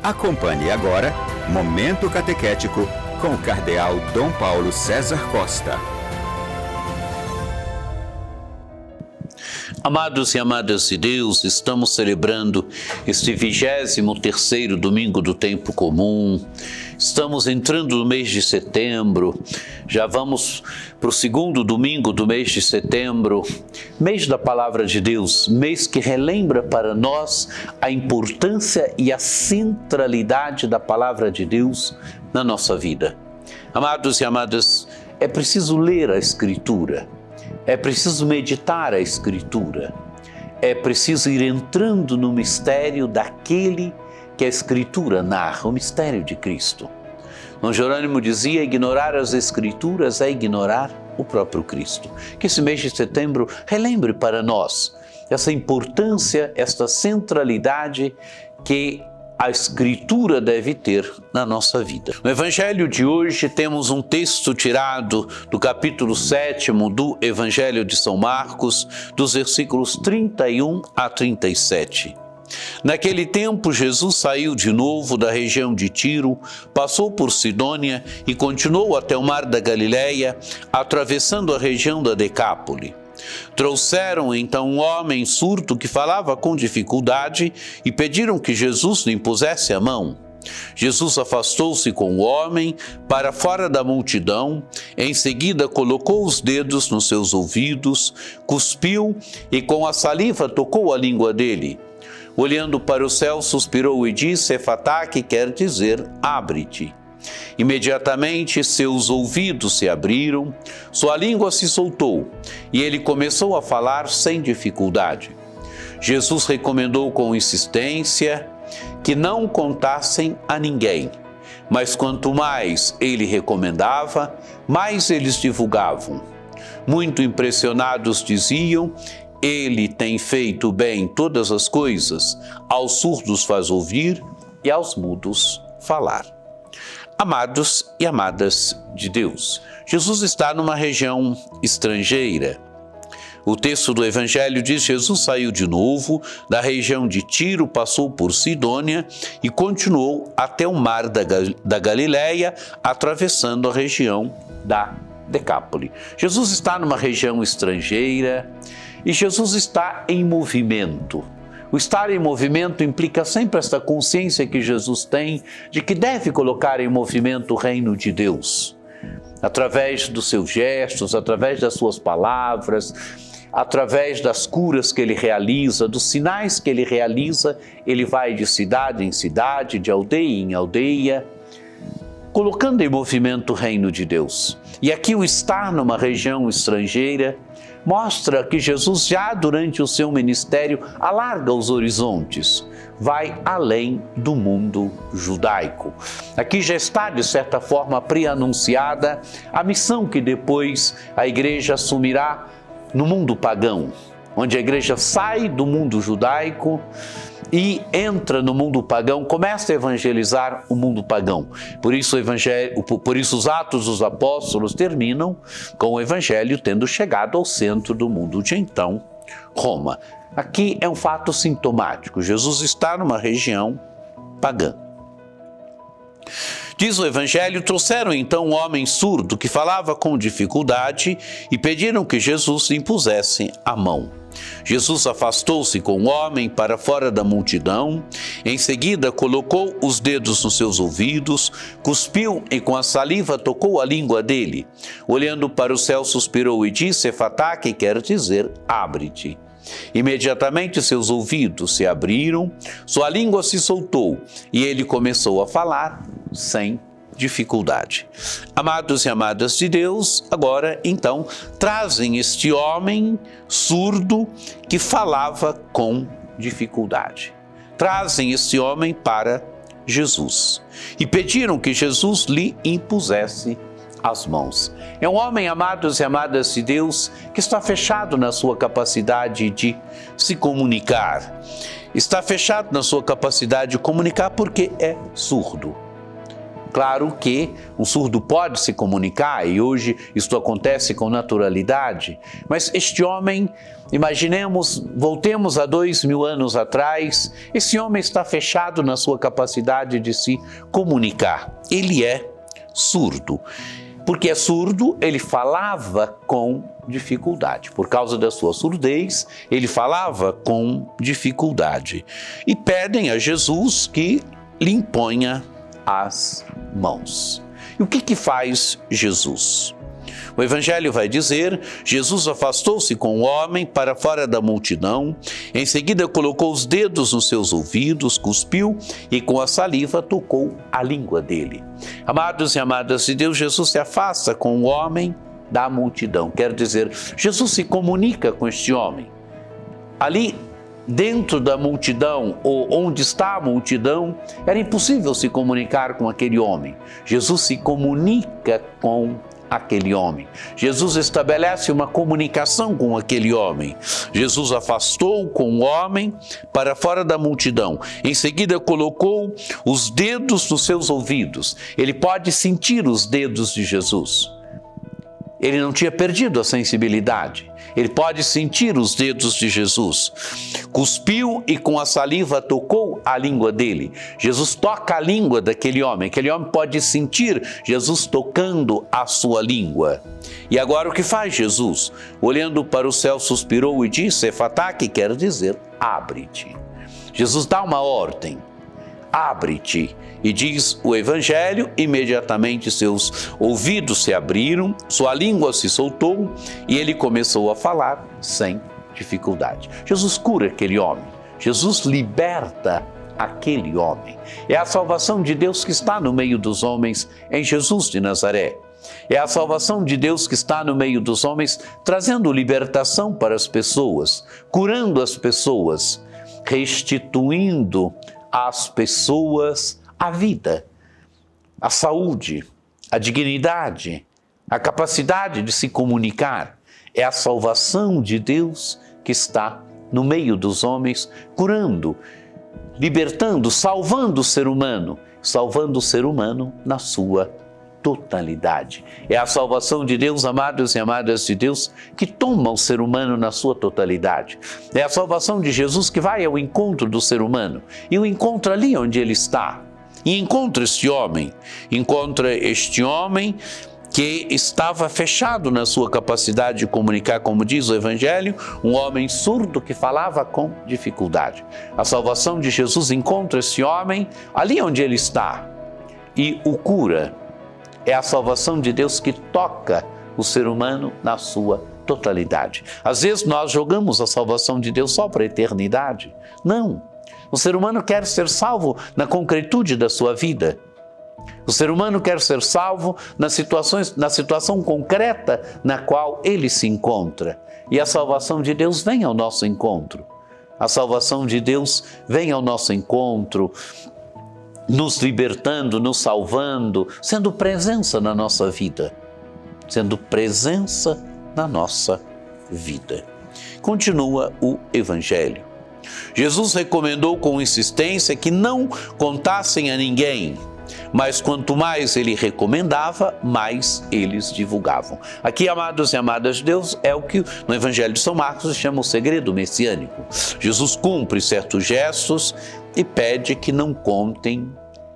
Acompanhe agora Momento Catequético com o Cardeal Dom Paulo César Costa. Amados e amadas de Deus, estamos celebrando este 23º domingo do tempo comum. Estamos entrando no mês de setembro, já vamos para o segundo domingo do mês de setembro, mês da Palavra de Deus, mês que relembra para nós a importância e a centralidade da Palavra de Deus na nossa vida. Amados e amadas, é preciso ler a Escritura. É preciso meditar a Escritura, é preciso ir entrando no mistério daquele que a Escritura narra, o mistério de Cristo. Dom Jerônimo dizia, ignorar as Escrituras é ignorar o próprio Cristo. Que esse mês de setembro relembre para nós essa importância, esta centralidade que a Escritura deve ter na nossa vida. No Evangelho de hoje temos um texto tirado do capítulo 7º do Evangelho de São Marcos, dos versículos 31 a 37. Naquele tempo, Jesus saiu de novo da região de Tiro, passou por Sidônia e continuou até o mar da Galileia, atravessando a região da Decápole. Trouxeram então um homem surdo que falava com dificuldade e pediram que Jesus lhe impusesse a mão. Jesus afastou-se com o homem para fora da multidão, em seguida colocou os dedos nos seus ouvidos, cuspiu e com a saliva tocou a língua dele. Olhando para o céu, suspirou e disse, Efatá, que quer dizer, abre-te. Imediatamente seus ouvidos se abriram, sua língua se soltou e ele começou a falar sem dificuldade. Jesus recomendou com insistência que não contassem a ninguém, mas quanto mais ele recomendava, mais eles divulgavam. Muito impressionados diziam, ele tem feito bem todas as coisas, aos surdos faz ouvir e aos mudos falar. Amados e amadas de Deus, Jesus está numa região estrangeira. O texto do Evangelho diz: Jesus saiu de novo da região de Tiro, passou por Sidônia e continuou até o mar da Galileia, atravessando a região da Decápole. Jesus está numa região estrangeira e Jesus está em movimento. O estar em movimento implica sempre esta consciência que Jesus tem de que deve colocar em movimento o reino de Deus. Através dos seus gestos, através das suas palavras, através das curas que ele realiza, dos sinais que ele realiza, ele vai de cidade em cidade, de aldeia em aldeia, colocando em movimento o reino de Deus. E aqui o estar numa região estrangeira mostra que Jesus já durante o seu ministério alarga os horizontes, vai além do mundo judaico. Aqui já está de certa forma pré-anunciada a missão que depois a igreja assumirá no mundo pagão, onde a igreja sai do mundo judaico e entra no mundo pagão, começa a evangelizar o mundo pagão. Por isso os Atos dos Apóstolos terminam com o Evangelho tendo chegado ao centro do mundo de então, Roma. Aqui é um fato sintomático, Jesus está numa região pagã. Diz o Evangelho, trouxeram então um homem surdo que falava com dificuldade e pediram que Jesus lhe impusesse a mão. Jesus afastou-se com o homem para fora da multidão, em seguida colocou os dedos nos seus ouvidos, cuspiu e com a saliva tocou a língua dele. Olhando para o céu, suspirou e disse, Efatá, que quer dizer, abre-te. Imediatamente seus ouvidos se abriram, sua língua se soltou e ele começou a falar sem dificuldade. Amados e amadas de Deus, agora então trazem este homem surdo que falava com dificuldade. Trazem este homem para Jesus e pediram que Jesus lhe impusesse as mãos. É um homem, amados e amadas de Deus, que está fechado na sua capacidade de se comunicar. Está fechado na sua capacidade de comunicar porque é surdo. Claro que um surdo pode se comunicar e hoje isto acontece com naturalidade, mas este homem, imaginemos, voltemos a 2000 anos atrás, esse homem está fechado na sua capacidade de se comunicar. Ele é surdo. Porque é surdo, ele falava com dificuldade. Por causa da sua surdez, ele falava com dificuldade. E pedem a Jesus que lhe imponha as mãos. E o que faz Jesus? O Evangelho vai dizer: Jesus afastou-se com o homem para fora da multidão, em seguida colocou os dedos nos seus ouvidos, cuspiu e com a saliva tocou a língua dele. Amados e amadas de Deus, Jesus se afasta com o homem da multidão. Quer dizer, Jesus se comunica com este homem. Ali dentro da multidão, ou onde está a multidão, era impossível se comunicar com aquele homem. Jesus se comunica com aquele homem. Jesus estabelece uma comunicação com aquele homem. Jesus afastou com o homem para fora da multidão. Em seguida colocou os dedos nos seus ouvidos. Ele pode sentir os dedos de Jesus. Ele não tinha perdido a sensibilidade. Ele pode sentir os dedos de Jesus. Cuspiu e com a saliva tocou a língua dele. Jesus toca a língua daquele homem. Aquele homem pode sentir Jesus tocando a sua língua. E agora o que faz Jesus? Olhando para o céu, suspirou e disse: Efatá, que quer dizer abre-te. Jesus dá uma ordem. Abre-te. E diz o Evangelho, imediatamente seus ouvidos se abriram, sua língua se soltou e ele começou a falar sem dificuldade. Jesus cura aquele homem, Jesus liberta aquele homem. É a salvação de Deus que está no meio dos homens em Jesus de Nazaré. É a salvação de Deus que está no meio dos homens, trazendo libertação para as pessoas, curando as pessoas, restituindo às pessoas a vida, a saúde, a dignidade, a capacidade de se comunicar. É a salvação de Deus que está no meio dos homens, curando, libertando, salvando o ser humano na sua totalidade. É a salvação de Deus, amados e amadas de Deus, que toma o ser humano na sua totalidade. É a salvação de Jesus que vai ao encontro do ser humano e o encontra ali onde ele está. E encontra este homem que estava fechado na sua capacidade de comunicar, como diz o Evangelho, um homem surdo que falava com dificuldade. A salvação de Jesus encontra esse homem ali onde ele está e o cura. É a salvação de Deus que toca o ser humano na sua totalidade. Às vezes nós jogamos a salvação de Deus só para a eternidade. Não. O ser humano quer ser salvo na concretude da sua vida. O ser humano quer ser salvo na situação concreta na qual ele se encontra. E a salvação de Deus vem ao nosso encontro. A salvação de Deus vem ao nosso encontro, nos libertando, nos salvando, sendo presença na nossa vida. Sendo presença na nossa vida. Continua o Evangelho. Jesus recomendou com insistência que não contassem a ninguém, mas quanto mais ele recomendava, mais eles divulgavam. Aqui, amados e amadas de Deus, é o que no Evangelho de São Marcos se chama o segredo messiânico. Jesus cumpre certos gestos e pede que não contem,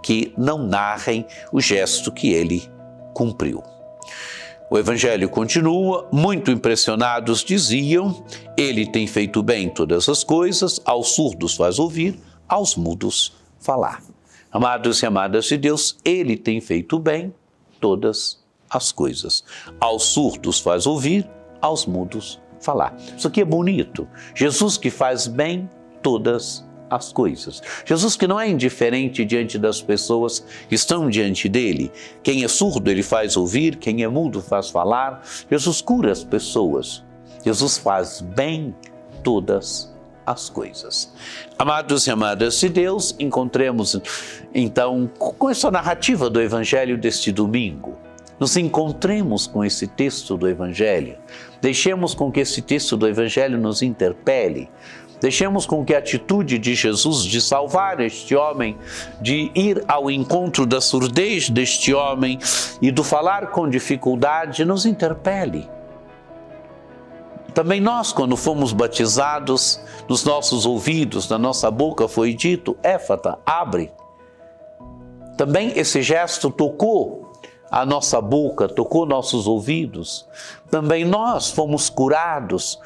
que não narrem o gesto que ele cumpriu. O Evangelho continua, muito impressionados diziam: ele tem feito bem todas as coisas, aos surdos faz ouvir, aos mudos falar. Amados e amadas de Deus, ele tem feito bem todas as coisas. Aos surdos faz ouvir, aos mudos falar. Isso aqui é bonito. Jesus que faz bem todas as coisas. Jesus que não é indiferente diante das pessoas que estão diante dele. Quem é surdo ele faz ouvir, quem é mudo faz falar. Jesus cura as pessoas. Jesus faz bem todas as coisas. Amados e amadas de Deus, encontremos então com essa narrativa do Evangelho deste domingo. Nos encontremos com esse texto do Evangelho. Deixemos com que esse texto do Evangelho nos interpele. Deixemos com que a atitude de Jesus de salvar este homem, de ir ao encontro da surdez deste homem e do falar com dificuldade, nos interpele. Também nós, quando fomos batizados, nos nossos ouvidos, na nossa boca foi dito, éfata, abre. Também esse gesto tocou a nossa boca, tocou nossos ouvidos. Também nós fomos curados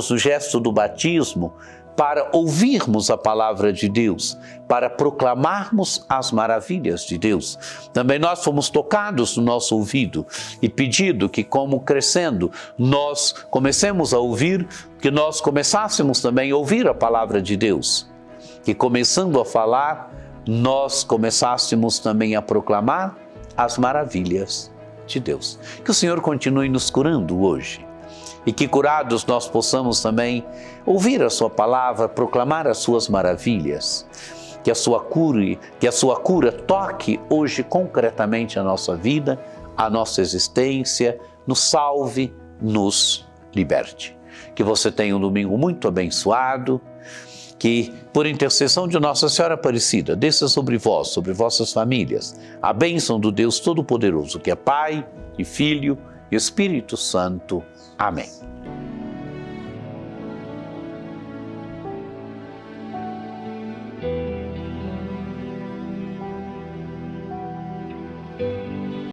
no gesto do batismo para ouvirmos a palavra de Deus, para proclamarmos as maravilhas de Deus. Também nós fomos tocados no nosso ouvido e pedido que, como crescendo, nós comecemos a ouvir, que nós começássemos também a ouvir a palavra de Deus, que começando a falar, nós começássemos também a proclamar as maravilhas de Deus. Que o Senhor continue nos curando hoje e que curados nós possamos também ouvir a sua palavra, proclamar as suas maravilhas. Que a sua cura toque hoje concretamente a nossa vida, a nossa existência, nos salve, nos liberte. Que você tenha um domingo muito abençoado. Que, por intercessão de Nossa Senhora Aparecida, desça sobre vós, sobre vossas famílias, a bênção do Deus Todo-Poderoso, que é Pai e Filho e Espírito Santo. Amém.